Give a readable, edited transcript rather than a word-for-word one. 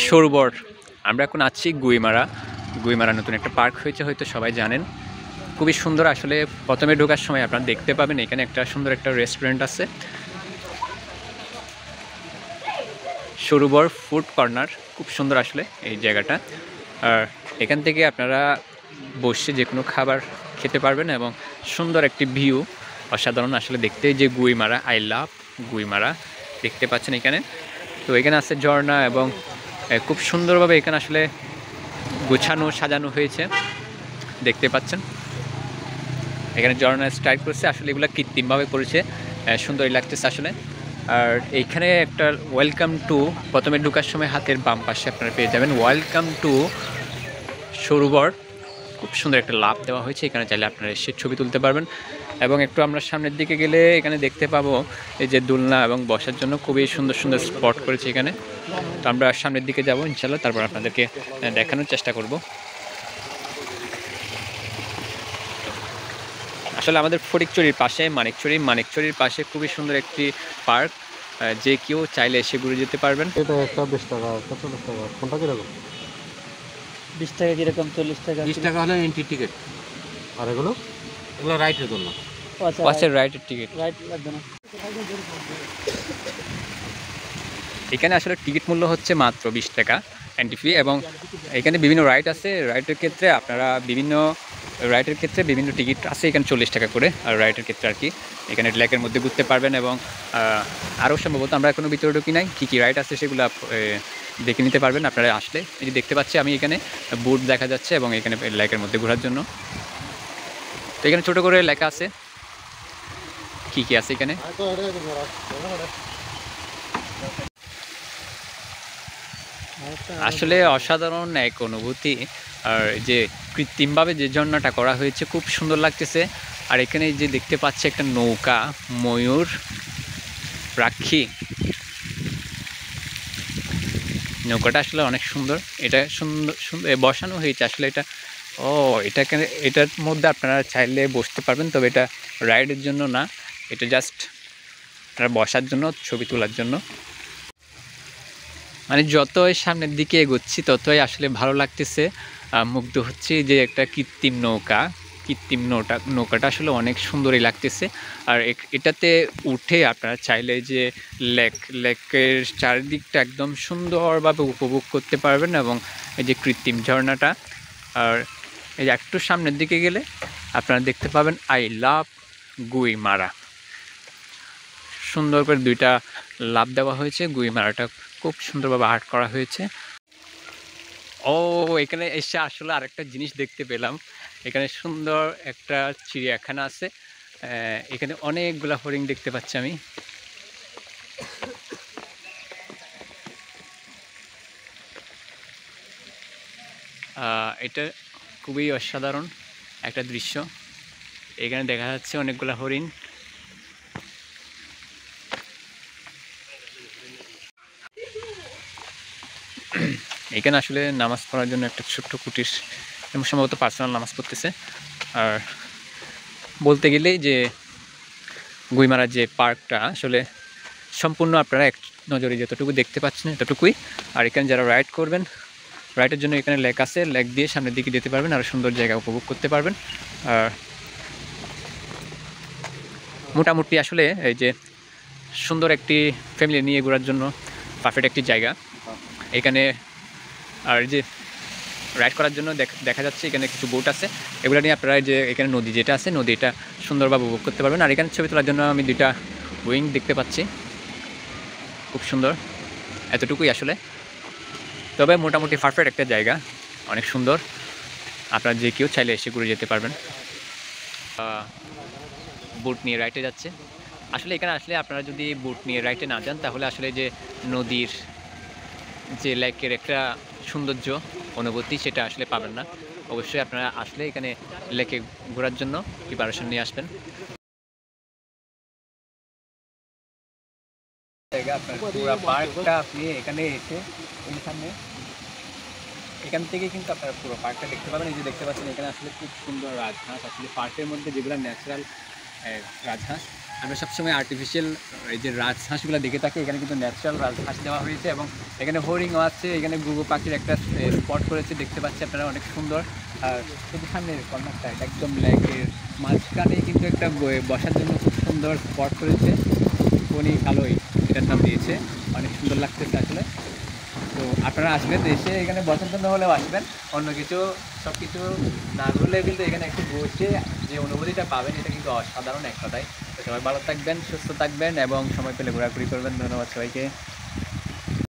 সরোবর, আমরা এখন আছি গুইমারা। গুইমারা নতুন একটা পার্ক হয়েছে, হয়তো সবাই জানেন। খুবই সুন্দর আসলে। প্রথমে ঢোকার সময় আপনারা দেখতে পাবেন এখানে একটা সুন্দর একটা রেস্টুরেন্ট আছে, সরোবর ফুড কর্নার। খুব সুন্দর আসলে এই জায়গাটা। আর এখান থেকে আপনারা বসে যে কোনো খাবার খেতে পারবেন এবং সুন্দর একটি ভিউ, অসাধারণ আসলে দেখতে। যে গুইমারা, আই লাভ গুইমারা দেখতে পাচ্ছেন এখানে। তো এখানে আছে ঝর্ণা এবং খুব সুন্দরভাবে এখানে আসলে গোছানো সাজানো হয়েছে, দেখতে পাচ্ছেন। এখানে ঝর্ণা স্টাইল করেছে, আসলে এগুলো কৃত্রিমভাবে করেছে, সুন্দরই লাগতেছে আসলে। আর এইখানে একটা ওয়েলকাম টু, প্রথমে ঢোকার সময় হাতের বাম পাশে আপনারা পেয়ে যাবেন ওয়েলকাম টু সরোবর। খুব সুন্দর একটা লাভ দেওয়া হয়েছে, এখানে চাইলে আপনারা এসে ছবি তুলতে পারবেন। এবং একটু আমরা সামনের দিকে গেলে এখানে দেখতে পাবো এই যে দোলনা এবং বসার জন্য খুবই সুন্দর সুন্দর স্পট করেছে এখানে। তো আমরা সামনের দিকে যাব ইনশাল্লাহ, তারপর আপনাদেরকে দেখানোর চেষ্টা করব। আসলে আমাদের ফটিকছড়ির পাশে মানিকছড়ির পাশে খুবই সুন্দর একটি পার্ক, যে কেউ চাইলে এসে ঘুরে যেতে পারবেন। এটা একটা 20 টাকা, 40 টাকা, কোনটা কিরকম? 20 টাকা কিরকম, 40 টাকা? 20 টাকা হলো এন্ট্রি টিকিট। আর এগুলো রাইটের জন্য। আচ্ছা, রাইটের টিকিট। রাইট লাগবে না। এখানে আসলে টিকিট মূল্য হচ্ছে মাত্র 20 টাকা এন্ট্রি ফি। এবং এখানে বিভিন্ন রাইড আছে, রাইডের ক্ষেত্রে আপনারা বিভিন্ন টিকিট আছে এখানে 40 টাকা করে। আর রাইডের ক্ষেত্রে আর কি এখানে লেকের মধ্যে ঘুরতে পারবেন। এবং আরও সম্ভবত আমরা এখনও ভিতরে ঢুকি নাই, কী কী রাইড আছে সেগুলো দেখে নিতে পারবেন আপনারা আসলে। এই যে দেখতে পাচ্ছি আমি এখানে বোট দেখা যাচ্ছে এবং এখানে লেকের মধ্যে ঘোরার জন্য। তো এখানে ছোটো করে লেখা আছে কী কী আছে এখানে। আসলে অসাধারণ এক অনুভূতি। আর যে কৃত্রিমভাবে যে ঝর্ণাটা করা হয়েছে খুব সুন্দর লাগতেছে। আর এখানে যে দেখতে পাচ্ছি একটা নৌকা, ময়ূর রাক্ষী, নৌকাটা আসলে অনেক সুন্দর। এটা সুন্দর সুন্দর বসানো হয়েছে আসলে। এটার মধ্যে আপনারা চাইলে বসতে পারবেন, তবে এটা রাইডের জন্য না, এটা জাস্ট আপনারা বসার জন্য, ছবি তোলার জন্য। মানে যতই সামনের দিকে এগোচ্ছি ততই আসলে ভালো লাগতেছে, মুগ্ধ হচ্ছে। যে একটা কৃত্রিম নৌকাটা আসলে অনেক সুন্দরই লাগতেছে। আর এটাতে উঠে আপনারা চাইলে যে লেকের চারিদিকটা একদম সুন্দরভাবে উপভোগ করতে পারবেন এবং এই যে কৃত্রিম ঝর্ণাটা। আর এই যে একটু সামনের দিকে গেলে আপনারা দেখতে পাবেন আই লাভ গুইমারা। সুন্দর করে দুইটা লাভ দেওয়া হয়েছে, গুইমারাটা খুব সুন্দরভাবে আর্ট করা হয়েছে। এখানে এসে আসলে আরেকটা জিনিস দেখতে পেলাম। এখানে সুন্দর একটা চিড়িয়াখানা আছে, এখানে অনেকগুলা হরিণ দেখতে পাচ্ছি আমি। এটা খুবই অসাধারণ একটা দৃশ্য। এখানে দেখা যাচ্ছে অনেকগুলা হরিণ। এখানে আসলে নামাজ পড়ার জন্য একটা ছোট্ট কুটির, এবং সম্ভবত পার্সোনাল নামাজ পড়তেছে। আর বলতে গেলেই যে গুইমারার যে পার্কটা আসলে সম্পূর্ণ আপনারা এক নজরে যতটুকু দেখতে পাচ্ছেন ততটুকুই। আর এখানে যারা রাইড করবেন, রাইডের জন্য এখানে লেক আছে, লেক দিয়ে সামনের দিকে যেতে পারবেন, আর সুন্দর জায়গা উপভোগ করতে পারবেন। আর মোটামুটি আসলে এই যে সুন্দর একটি ফ্যামিলি নিয়ে ঘোরার জন্য পারফেক্ট একটি জায়গা এখানে। আর যে রাইড করার জন্য দেখা যাচ্ছে এখানে কিছু বোট আছে, এগুলো নিয়ে আপনারা যে এখানে নদী যেটা আছে, নদীটা সুন্দরভাবে উপভোগ করতে পারবেন। আর এখানে ছবি তোলার জন্য আমি দুইটা উইং দেখতে পাচ্ছি, খুব সুন্দর। এতটুকুই আসলে, তবে মোটামুটি পারফেক্ট একটা জায়গা, অনেক সুন্দর। আপনারা যে কেউ চাইলে এসে ঘুরে যেতে পারবেন। বোট নিয়ে রাইডে যাচ্ছে। আসলে এখানে আসলে আপনারা যদি বোট নিয়ে রাইডে না যান তাহলে আসলে যে নদীর যে লেকের একটা সৌন্দর্য অনুভূতি সেটা আসলে পাবেন না। অবশ্যই আপনারা আসলে এখানে লেকে ঘোরার জন্য প্রিপারেশন নিয়ে আসবেন। আপনার পুরো পার্কটা আপনি এখানে এসে এখান থেকে কিন্তু আপনারা পুরো পার্কটা দেখতে পাবেন। এই যে দেখতে পাচ্ছেন এখানে আসলে খুব সুন্দর রাজঘাট। আসলে পার্কের মধ্যে যেগুলো ন্যাচারাল রাজহাঁস। আমরা সবসময় আর্টিফিশিয়াল এই যে রাজহাঁসগুলো দেখে থাকি, এখানে কিন্তু ন্যাচারাল রাজহাঁস দেওয়া হয়েছে এবং এখানে হরিণও আছে। এখানে গুগু পাখির একটা স্পট করেছে, দেখতে পাচ্ছি আপনারা, অনেক সুন্দর। আর শুধু সামনের কর্নারটা একদম লেকের মাঝখানে কিন্তু একটা বসার জন্য খুব সুন্দর স্পট করেছে, কোনি কালোই এটার নাম দিয়েছে, অনেক সুন্দর লাগতেছে আসলে। তো আপনারা আসবেন, এসে এখানে বসার জন্য হলেও আসবেন, অন্য কিছু সব কিছু না করলেও কিন্তু এখানে একটু বসে যে অনুভূতিটা পাবেন এটা কিন্তু অসাধারণ এক কথায়। তো সবাই ভালো থাকবেন, সুস্থ থাকবেন এবং সময় পেলে ঘোরাঘুরি করবেন। ধন্যবাদ সবাইকে।